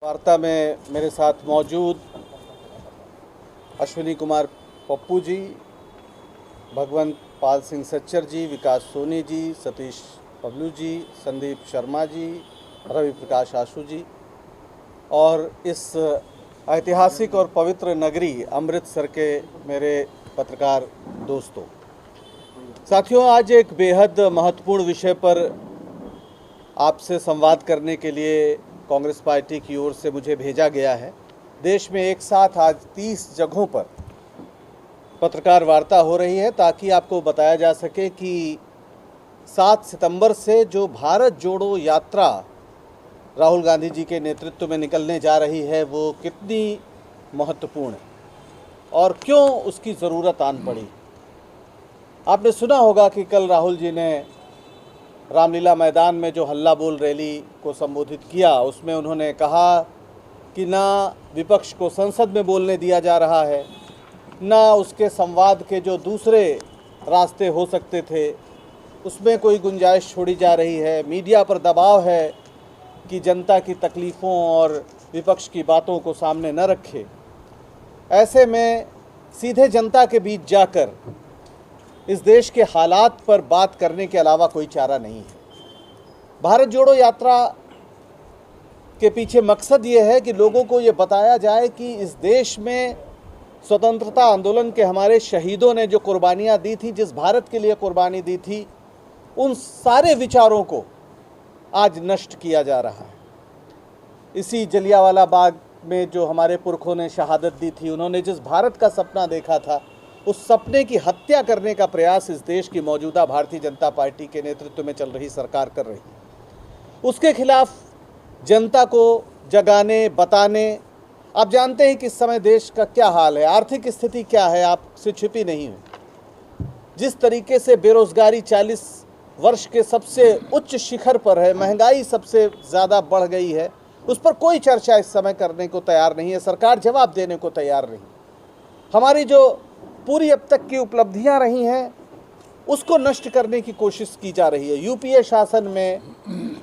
वार्ता में मेरे साथ मौजूद अश्विनी कुमार पप्पू जी, भगवंत पाल सिंह सच्चर जी, विकास सोनी जी, सतीश पबलू जी, संदीप शर्मा जी, रवि प्रकाश आशु जी और इस ऐतिहासिक और पवित्र नगरी अमृतसर के मेरे पत्रकार दोस्तों। साथियों, आज एक बेहद महत्वपूर्ण विषय पर आपसे संवाद करने के लिए कांग्रेस पार्टी की ओर से मुझे भेजा गया है। देश में एक साथ आज 30 जगहों पर पत्रकार वार्ता हो रही है ताकि आपको बताया जा सके कि 7 सितंबर से जो भारत जोड़ो यात्रा राहुल गांधी जी के नेतृत्व में निकलने जा रही है वो कितनी महत्वपूर्ण है और क्यों उसकी ज़रूरत आन पड़ी। आपने सुना होगा कि कल राहुल जी ने रामलीला मैदान में जो हल्ला बोल रैली को संबोधित किया, उसमें उन्होंने कहा कि ना विपक्ष को संसद में बोलने दिया जा रहा है, ना उसके संवाद के जो दूसरे रास्ते हो सकते थे उसमें कोई गुंजाइश छोड़ी जा रही है। मीडिया पर दबाव है कि जनता की तकलीफ़ों और विपक्ष की बातों को सामने न रखे। ऐसे में सीधे जनता के बीच जाकर इस देश के हालात पर बात करने के अलावा कोई चारा नहीं है। भारत जोड़ो यात्रा के पीछे मकसद ये है कि लोगों को ये बताया जाए कि इस देश में स्वतंत्रता आंदोलन के हमारे शहीदों ने जो कुर्बानियाँ दी थी, जिस भारत के लिए कुर्बानी दी थी, उन सारे विचारों को आज नष्ट किया जा रहा है। इसी जलियांवाला बाग में जो हमारे पुरखों ने शहादत दी थी, उन्होंने जिस भारत का सपना देखा था, उस सपने की हत्या करने का प्रयास इस देश की मौजूदा भारतीय जनता पार्टी के नेतृत्व में चल रही सरकार कर रही है। उसके खिलाफ जनता को जगाने, बताने, आप जानते हैं कि इस समय देश का क्या हाल है, आर्थिक स्थिति क्या है, आपसे छिपी नहीं है। जिस तरीके से बेरोजगारी 40 वर्ष के सबसे उच्च शिखर पर है, महंगाई सबसे ज़्यादा बढ़ गई है, उस पर कोई चर्चा इस समय करने को तैयार नहीं है। सरकार जवाब देने को तैयार नहीं। हमारी जो पूरी अब तक की उपलब्धियां रही हैं उसको नष्ट करने की कोशिश की जा रही है। यूपीए शासन में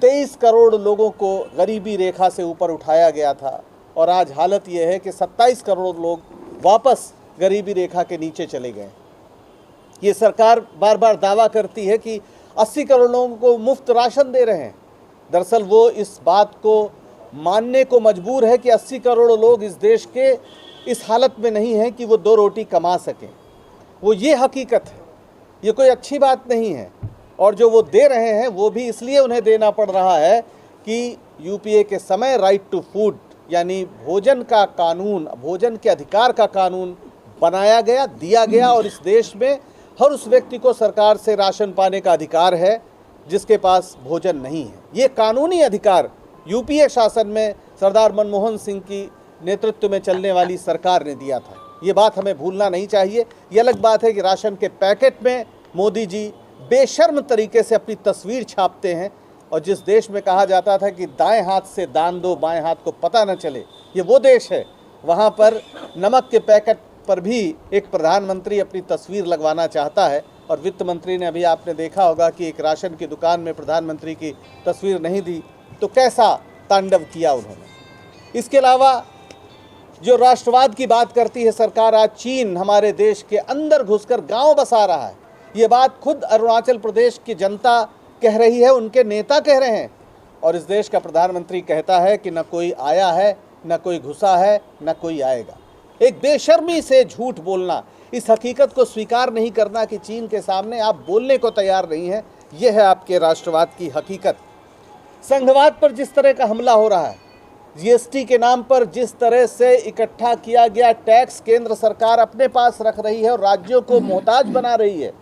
23 करोड़ लोगों को गरीबी रेखा से ऊपर उठाया गया था और आज हालत ये है कि 27 करोड़ लोग वापस गरीबी रेखा के नीचे चले गए। ये सरकार बार बार दावा करती है कि 80 करोड़ लोगों को मुफ्त राशन दे रहे हैं। दरअसल वो इस बात को मानने को मजबूर है कि 80 करोड़ लोग इस देश के इस हालत में नहीं है कि वो 2 रोटी कमा सकें। वो ये हकीकत है, ये कोई अच्छी बात नहीं है। और जो वो दे रहे हैं वो भी इसलिए उन्हें देना पड़ रहा है कि यूपीए के समय राइट टू फूड यानी भोजन का कानून, भोजन के अधिकार का कानून बनाया गया, दिया गया और इस देश में हर उस व्यक्ति को सरकार से राशन पाने का अधिकार है जिसके पास भोजन नहीं है। ये कानूनी अधिकार यूपीए शासन में सरदार मनमोहन सिंह की नेतृत्व में चलने वाली सरकार ने दिया था। ये बात हमें भूलना नहीं चाहिए। ये अलग बात है कि राशन के पैकेट में मोदी जी बेशर्म तरीके से अपनी तस्वीर छापते हैं और जिस देश में कहा जाता था कि दाएं हाथ से दान दो, बाएं हाथ को पता न चले, ये वो देश है। वहाँ पर नमक के पैकेट पर भी एक प्रधानमंत्री अपनी तस्वीर लगवाना चाहता है और वित्त मंत्री ने, अभी आपने देखा होगा कि एक राशन की दुकान में प्रधानमंत्री की तस्वीर नहीं दी तो कैसा तांडव किया उन्होंने। इसके अलावा जो राष्ट्रवाद की बात करती है सरकार, आज चीन हमारे देश के अंदर घुसकर गांव बसा रहा है। ये बात खुद अरुणाचल प्रदेश की जनता कह रही है, उनके नेता कह रहे हैं और इस देश का प्रधानमंत्री कहता है कि न कोई आया है, न कोई घुसा है, न कोई आएगा। एक बेशर्मी से झूठ बोलना, इस हकीकत को स्वीकार नहीं करना कि चीन के सामने आप बोलने को तैयार नहीं है, यह है आपके राष्ट्रवाद की हकीकत। संघवाद पर जिस तरह का हमला हो रहा है, जीएसटी के नाम पर जिस तरह से इकट्ठा किया गया टैक्स केंद्र सरकार अपने पास रख रही है और राज्यों को मोहताज बना रही है,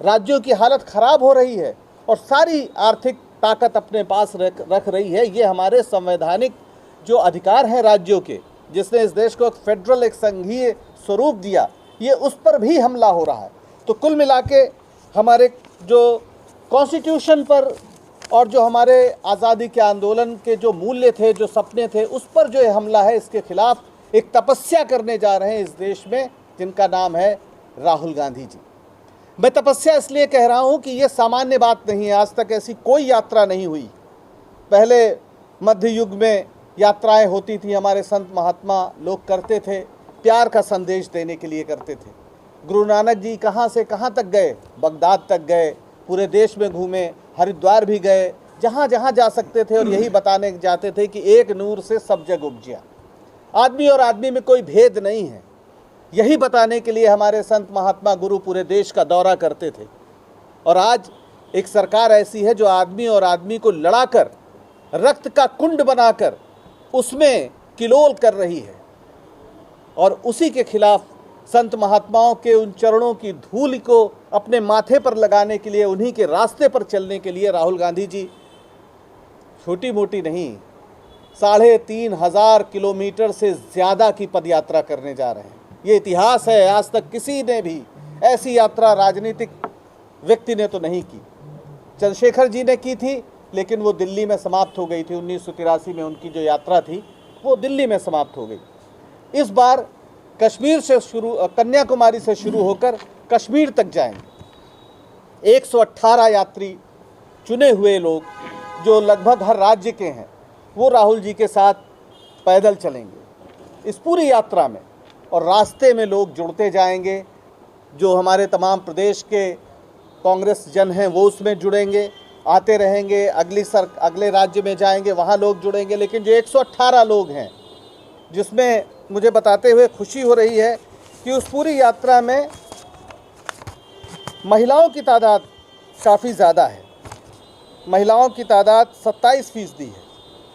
राज्यों की हालत खराब हो रही है और सारी आर्थिक ताकत अपने पास रख रही है। ये हमारे संवैधानिक जो अधिकार हैं राज्यों के, जिसने इस देश को एक फेडरल, एक संघीय स्वरूप दिया, ये उस पर भी हमला हो रहा है। तो कुल मिला के हमारे जो कॉन्स्टिट्यूशन पर और जो हमारे आज़ादी के आंदोलन के जो मूल्य थे, जो सपने थे, उस पर जो ये हमला है, इसके खिलाफ एक तपस्या करने जा रहे हैं इस देश में जिनका नाम है राहुल गांधी जी। मैं तपस्या इसलिए कह रहा हूं कि ये सामान्य बात नहीं है। आज तक ऐसी कोई यात्रा नहीं हुई। पहले मध्य युग में यात्राएं होती थी, हमारे संत महात्मा लोग करते थे, प्यार का संदेश देने के लिए करते थे। गुरु नानक जी कहाँ से कहाँ तक गए, बगदाद तक गए, पूरे देश में घूमे, हरिद्वार भी गए, जहाँ जहाँ जा सकते थे, और यही बताने जाते थे कि एक नूर से सब जग उपजिया, आदमी और आदमी में कोई भेद नहीं है। यही बताने के लिए हमारे संत महात्मा गुरु पूरे देश का दौरा करते थे। और आज एक सरकार ऐसी है जो आदमी और आदमी को लड़ाकर, रक्त का कुंड बनाकर उसमें किलोल कर रही है, और उसी के खिलाफ संत महात्माओं के उन चरणों की धूल को अपने माथे पर लगाने के लिए, उन्हीं के रास्ते पर चलने के लिए राहुल गांधी जी छोटी मोटी नहीं, 3,500 किलोमीटर से ज़्यादा की पदयात्रा करने जा रहे हैं। ये इतिहास है, आज तक किसी ने भी ऐसी यात्रा राजनीतिक व्यक्ति ने तो नहीं की। चंद्रशेखर जी ने की थी, लेकिन वो दिल्ली में समाप्त हो गई थी। 1983 में उनकी जो यात्रा थी वो दिल्ली में समाप्त हो गई। इस बार कश्मीर से कन्याकुमारी से शुरू होकर कश्मीर तक जाएंगे। 118 यात्री चुने हुए लोग जो लगभग हर राज्य के हैं, वो राहुल जी के साथ पैदल चलेंगे इस पूरी यात्रा में, और रास्ते में लोग जुड़ते जाएंगे। जो हमारे तमाम प्रदेश के कांग्रेस जन हैं वो उसमें जुड़ेंगे, आते रहेंगे, अगले राज्य में जाएंगे, वहाँ लोग जुड़ेंगे। लेकिन जो 118 लोग हैं, जिसमें मुझे बताते हुए खुशी हो रही है कि उस पूरी यात्रा में महिलाओं की तादाद काफ़ी ज़्यादा है। महिलाओं की तादाद 27% है।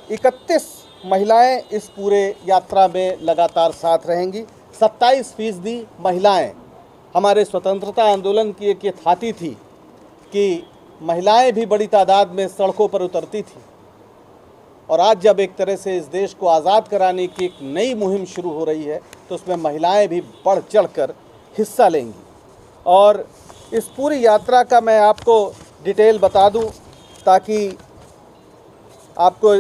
31 महिलाएं इस पूरे यात्रा में लगातार साथ रहेंगी। 27% महिलाएं। हमारे स्वतंत्रता आंदोलन की एक ये थाती थी कि महिलाएं भी बड़ी तादाद में सड़कों पर उतरती थी, और आज जब एक तरह से इस देश को आज़ाद कराने की एक नई मुहिम शुरू हो रही है, तो उसमें महिलाएं भी बढ़ चढ़कर हिस्सा लेंगी। और इस पूरी यात्रा का मैं आपको डिटेल बता दूं ताकि आपको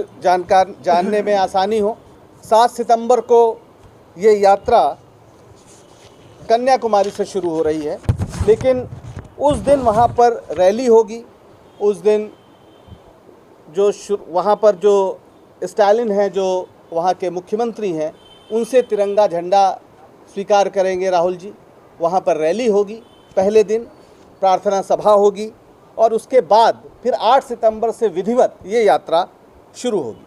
जानने में आसानी हो। 7 सितंबर को ये यात्रा कन्याकुमारी से शुरू हो रही है, लेकिन उस दिन वहाँ पर रैली होगी। उस दिन जो वहाँ पर जो स्टालिन हैं, जो वहाँ के मुख्यमंत्री हैं, उनसे तिरंगा झंडा स्वीकार करेंगे राहुल जी। वहाँ पर रैली होगी, पहले दिन प्रार्थना सभा होगी, और उसके बाद फिर 8 सितंबर से विधिवत ये यात्रा शुरू होगी।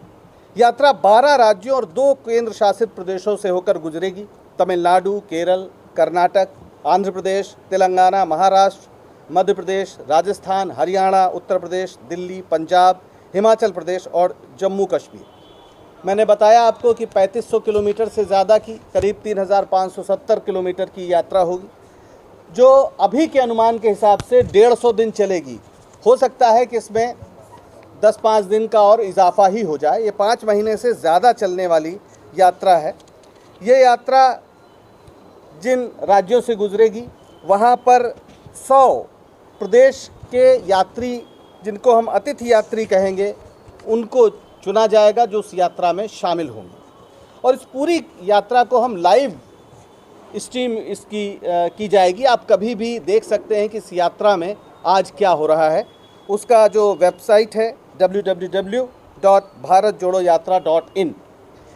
यात्रा 12 राज्यों और 2 केंद्र शासित प्रदेशों से होकर गुजरेगी। तमिलनाडु, केरल, कर्नाटक, आंध्र प्रदेश, तेलंगाना, महाराष्ट्र, मध्य प्रदेश, राजस्थान, हरियाणा, उत्तर प्रदेश, दिल्ली, पंजाब, हिमाचल प्रदेश और जम्मू कश्मीर। मैंने बताया आपको कि 3500 किलोमीटर से ज़्यादा की, करीब 3570 किलोमीटर की यात्रा होगी, जो अभी के अनुमान के हिसाब से 150 दिन चलेगी। हो सकता है कि इसमें 10-5 दिन का और इजाफा ही हो जाए। ये 5 महीने से ज़्यादा चलने वाली यात्रा है। ये यात्रा जिन राज्यों से गुजरेगी, वहाँ पर 100 प्रदेश के यात्री, जिनको हम अतिथि यात्री कहेंगे, उनको चुना जाएगा जो उस यात्रा में शामिल होंगे। और इस पूरी यात्रा को हम लाइव स्ट्रीम इसकी की जाएगी। आप कभी भी देख सकते हैं कि इस यात्रा में आज क्या हो रहा है। उसका जो वेबसाइट है www.bharatjodoyatra.in,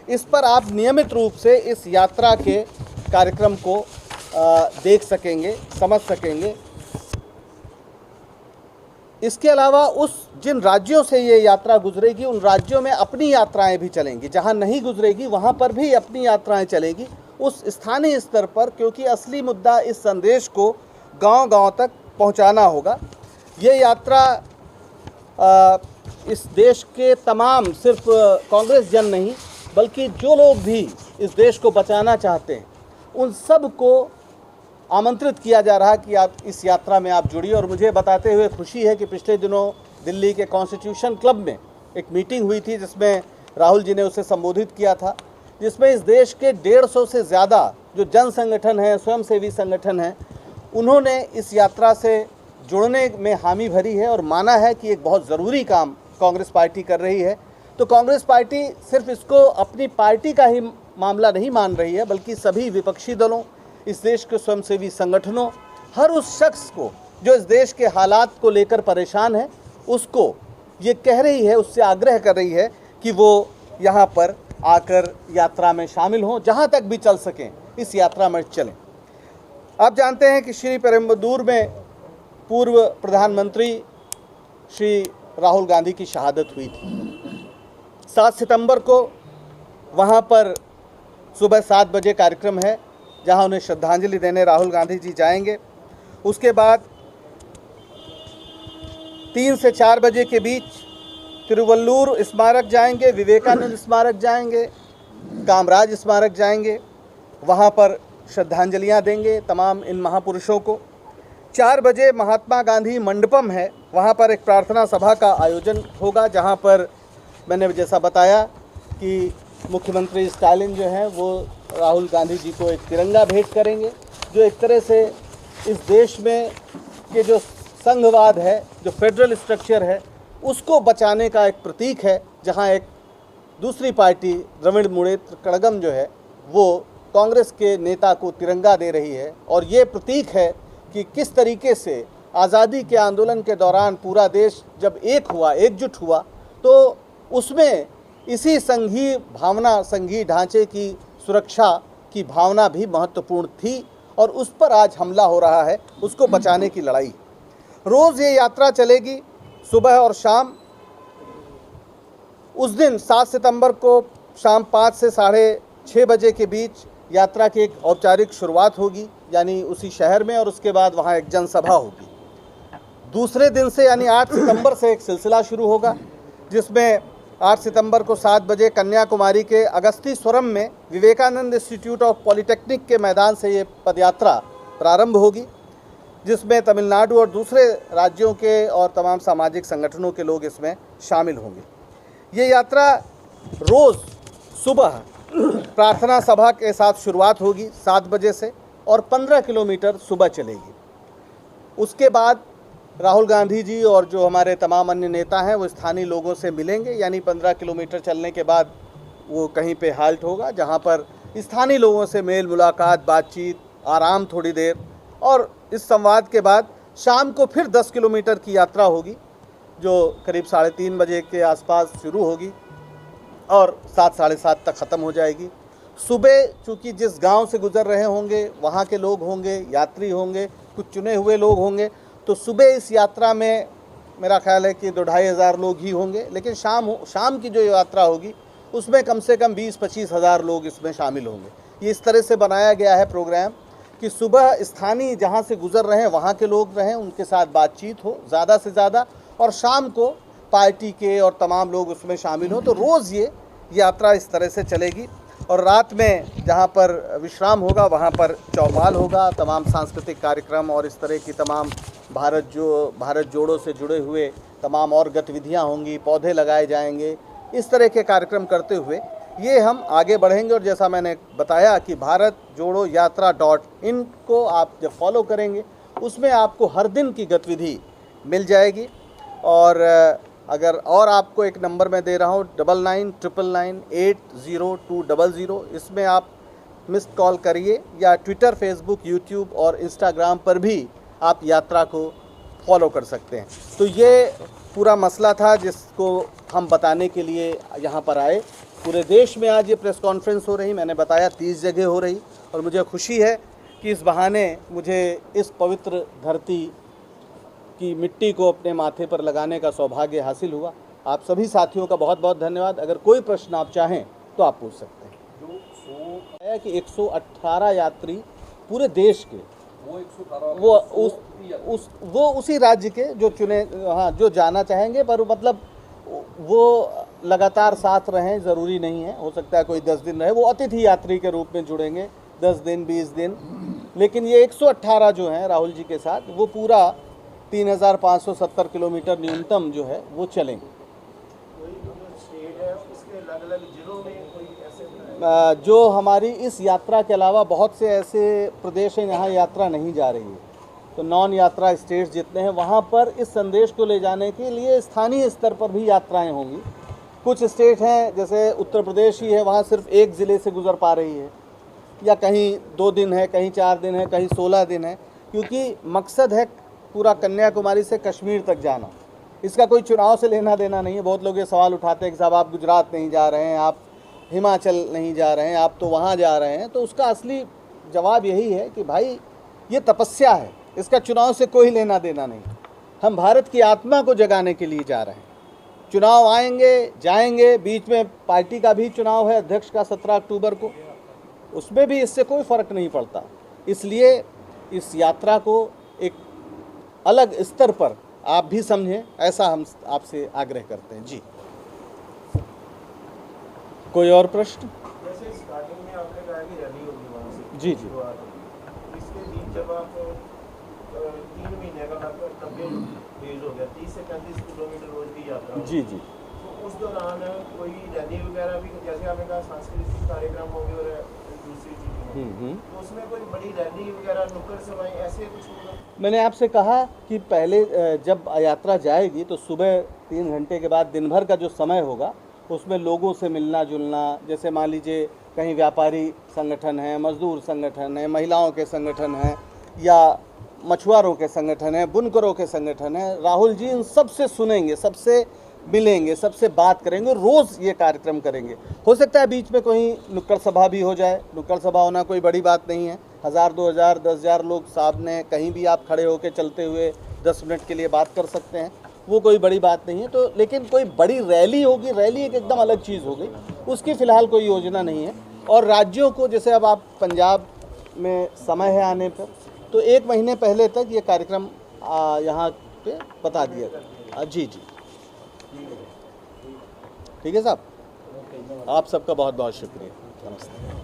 इस पर आप नियमित रूप से इस यात्रा के कार्यक्रम को देख सकेंगे, समझ सकेंगे। इसके अलावा जिन राज्यों से ये यात्रा गुजरेगी, उन राज्यों में अपनी यात्राएं भी चलेंगी। जहां नहीं गुजरेगी वहां पर भी अपनी यात्राएं चलेगी उस स्थानीय स्तर पर, क्योंकि असली मुद्दा इस संदेश को गांव-गांव तक पहुंचाना होगा। ये यात्रा इस देश के तमाम, सिर्फ कांग्रेस जन नहीं, बल्कि जो लोग भी इस देश को बचाना चाहते हैं, उन सब को आमंत्रित किया जा रहा है कि आप इस यात्रा में आप जुड़िए। और मुझे बताते हुए खुशी है कि पिछले दिनों दिल्ली के कॉन्स्टिट्यूशन क्लब में एक मीटिंग हुई थी, जिसमें राहुल जी ने उसे संबोधित किया था, जिसमें इस देश के 150 से ज़्यादा जो जन संगठन हैं, स्वयंसेवी संगठन हैं, उन्होंने इस यात्रा से जुड़ने में हामी भरी है और माना है कि एक बहुत ज़रूरी काम कांग्रेस पार्टी कर रही है। तो कांग्रेस पार्टी सिर्फ इसको अपनी पार्टी का ही मामला नहीं मान रही है, बल्कि सभी विपक्षी दलों, इस देश के स्वयंसेवी संगठनों, हर उस शख्स को जो इस देश के हालात को लेकर परेशान है, उसको ये कह रही है, उससे आग्रह कर रही है कि वो यहाँ पर आकर यात्रा में शामिल हों, जहाँ तक भी चल सकें इस यात्रा में चलें। आप जानते हैं कि श्री पेरुम्बदूर में पूर्व प्रधानमंत्री श्री राहुल गांधी की शहादत हुई थी। 7 सितंबर को वहाँ पर सुबह 7 बजे कार्यक्रम है, जहाँ उन्हें श्रद्धांजलि देने राहुल गांधी जी जाएंगे। उसके बाद 3 से 4 बजे के बीच तिरुवल्लुर स्मारक जाएंगे, विवेकानंद स्मारक जाएंगे, कामराज स्मारक जाएंगे, वहाँ पर श्रद्धांजलियाँ देंगे तमाम इन महापुरुषों को। 4 बजे महात्मा गांधी मंडपम है, वहाँ पर एक प्रार्थना सभा का आयोजन होगा, जहाँ पर मैंने जैसा बताया कि मुख्यमंत्री स्टालिन जो हैं वो राहुल गांधी जी को एक तिरंगा भेंट करेंगे, जो एक तरह से इस देश में के जो संघवाद है, जो फेडरल स्ट्रक्चर है, उसको बचाने का एक प्रतीक है। जहां एक दूसरी पार्टी द्रविड़ मुनेत्र कड़गम जो है वो कांग्रेस के नेता को तिरंगा दे रही है, और ये प्रतीक है कि किस तरीके से आज़ादी के आंदोलन के दौरान पूरा देश जब एक हुआ, एकजुट हुआ, तो उसमें इसी संघीय भावना, संघीय ढांचे की सुरक्षा की भावना भी महत्वपूर्ण थी, और उस पर आज हमला हो रहा है, उसको बचाने की लड़ाई। रोज़ ये यात्रा चलेगी सुबह और शाम। उस दिन 7 सितंबर को शाम 5 से 6:30 बजे के बीच यात्रा की एक औपचारिक शुरुआत होगी, यानी उसी शहर में, और उसके बाद वहाँ एक जनसभा होगी। दूसरे दिन से यानी 8 सितंबर से एक सिलसिला शुरू होगा, जिसमें 8 सितंबर को 7 बजे कन्याकुमारी के अगस्तीस्वरम में विवेकानंद इंस्टीट्यूट ऑफ पॉलिटेक्निक के मैदान से ये पदयात्रा प्रारंभ होगी, जिसमें तमिलनाडु और दूसरे राज्यों के और तमाम सामाजिक संगठनों के लोग इसमें शामिल होंगे। ये यात्रा रोज़ सुबह प्रार्थना सभा के साथ शुरुआत होगी 7 बजे से, और 15 किलोमीटर सुबह चलेगी। उसके बाद राहुल गांधी जी और जो हमारे तमाम अन्य नेता हैं वो स्थानीय लोगों से मिलेंगे, यानी 15 किलोमीटर चलने के बाद वो कहीं पे हाल्ट होगा, जहां पर स्थानीय लोगों से मेल मुलाकात, बातचीत, आराम थोड़ी देर, और इस संवाद के बाद शाम को फिर 10 किलोमीटर की यात्रा होगी, जो करीब 3:30 बजे के आसपास शुरू होगी और 7 साढ़े 7 तक ख़त्म हो जाएगी। सुबह चूँकि जिस गांव से गुजर रहे होंगे वहाँ के लोग होंगे, यात्री होंगे, कुछ चुने हुए लोग होंगे, तो सुबह इस यात्रा में मेरा ख्याल है कि 2-2,500 लोग ही होंगे, लेकिन शाम की जो यात्रा होगी उसमें कम से कम 20-25 हज़ार लोग इसमें शामिल होंगे। ये इस तरह से बनाया गया है प्रोग्राम कि सुबह स्थानीय जहाँ से गुजर रहे हैं वहाँ के लोग रहें, उनके साथ बातचीत हो ज़्यादा से ज़्यादा, और शाम को पार्टी के और तमाम लोग उसमें शामिल हों। तो रोज़ ये यात्रा इस तरह से चलेगी, और रात में जहाँ पर विश्राम होगा वहाँ पर चौपाल होगा, तमाम सांस्कृतिक कार्यक्रम और इस तरह की तमाम भारत जोड़ो से जुड़े हुए तमाम और गतिविधियाँ होंगी, पौधे लगाए जाएंगे। इस तरह के कार्यक्रम करते हुए ये हम आगे बढ़ेंगे। और जैसा मैंने बताया कि भारत जोड़ो यात्रा.in को आप जब फॉलो करेंगे उसमें आपको हर दिन की गतिविधि मिल जाएगी। और अगर और आपको एक नंबर मैं दे रहा हूँ 9999980200, इसमें आप मिस्ड कॉल करिए, या ट्विटर, फेसबुक, यूट्यूब और इंस्टाग्राम पर भी आप यात्रा को फॉलो कर सकते हैं। तो ये पूरा मसला था जिसको हम बताने के लिए यहाँ पर आए। पूरे देश में आज ये प्रेस कॉन्फ्रेंस हो रही, मैंने बताया 30 जगह हो रही, और मुझे खुशी है कि इस बहाने मुझे इस पवित्र धरती की मिट्टी को अपने माथे पर लगाने का सौभाग्य हासिल हुआ। आप सभी साथियों का बहुत बहुत धन्यवाद। अगर कोई प्रश्न आप चाहें तो आप पूछ सकते हैं। जो है कि 118 यात्री पूरे देश के, वो उसी राज्य के जो चुने, हाँ, जो जाना चाहेंगे, पर मतलब वो लगातार साथ रहें ज़रूरी नहीं है, हो सकता है कोई 10 दिन रहे, वो अतिथि यात्री के रूप में जुड़ेंगे 10 दिन 20 दिन, लेकिन ये 118 जो हैं राहुल जी के साथ, वो पूरा 3570 किलोमीटर न्यूनतम जो है वो चलेंगे। जो हमारी इस यात्रा के अलावा बहुत से ऐसे प्रदेश हैं जहाँ यात्रा नहीं जा रही है, तो नॉन यात्रा स्टेट्स जितने हैं वहाँ पर इस संदेश को ले जाने के लिए स्थानीय स्तर पर भी यात्राएं होंगी। कुछ स्टेट हैं जैसे उत्तर प्रदेश ही है, वहाँ सिर्फ एक ज़िले से गुजर पा रही है, या कहीं 2 दिन है, कहीं 4 दिन है, कहीं 16 दिन है, क्योंकि मकसद है पूरा कन्याकुमारी से कश्मीर तक जाना। इसका कोई चुनाव से लेना देना नहीं है। बहुत लोग ये सवाल उठाते हैं कि साहब आप गुजरात नहीं जा रहे हैं, आप हिमाचल नहीं जा रहे हैं, आप तो वहाँ जा रहे हैं। तो उसका असली जवाब यही है कि भाई ये तपस्या है, इसका चुनाव से कोई लेना देना नहीं। हम भारत की आत्मा को जगाने के लिए जा रहे हैं। चुनाव आएंगे जाएंगे, बीच में पार्टी का भी चुनाव है अध्यक्ष का 17 अक्टूबर को, उसमें भी इससे कोई फ़र्क नहीं पड़ता। इसलिए इस यात्रा को एक अलग स्तर पर आप भी समझें, ऐसा हम आपसे आग्रह करते हैं। जी, कोई और प्रश्न? जैसे स्टार्टिंग में आपने कहा कि रैली होगी वहाँ से, जी जी शुरुआत होगी। इसके बीच जब आप 3 महीने का लगभग 90 डेज हो गया, 30 से 35 किलोमीटर रोज की यात्रा होगी। जी जी। तो उस दौरान कोई रैली वगैरह भी, जैसे आपने कहा सांस्कृतिक कार्यक्रम होंगे और दूसरी चीज़ें होंगी, तो उसमें कोई बड़ी रैली वगैरह, नुक्कड़ सभाएं ऐसे कुछ होगा? मैंने आपसे कहा कि पहले जब यात्रा जाएगी तो सुबह 3 घंटे के बाद दिन भर का जो समय होगा उसमें लोगों से मिलना जुलना, जैसे मान लीजिए कहीं व्यापारी संगठन है, मजदूर संगठन है, महिलाओं के संगठन हैं, या मछुआरों के संगठन है, बुनकरों के संगठन है, राहुल जी इन सबसे सुनेंगे, सबसे मिलेंगे, सबसे बात करेंगे, रोज़ ये कार्यक्रम करेंगे। हो सकता है बीच में कोई नुक्कड़ सभा भी हो जाए, नुक्कड़ सभा होना कोई बड़ी बात नहीं है। 1000, 2000, 10,000 लोग सामने कहीं भी आप खड़े होकर चलते हुए 10 मिनट के लिए बात कर सकते हैं, वो कोई बड़ी बात नहीं है। तो लेकिन कोई बड़ी रैली होगी, रैली एक एकदम अलग चीज़ हो गई, उसकी फ़िलहाल कोई योजना नहीं है। और राज्यों को, जैसे अब आप पंजाब में समय है आने पर, तो 1 महीने पहले तक ये कार्यक्रम यहाँ पे बता दिया। जी जी, ठीक है साहब, आप सबका बहुत बहुत शुक्रिया। नमस्ते।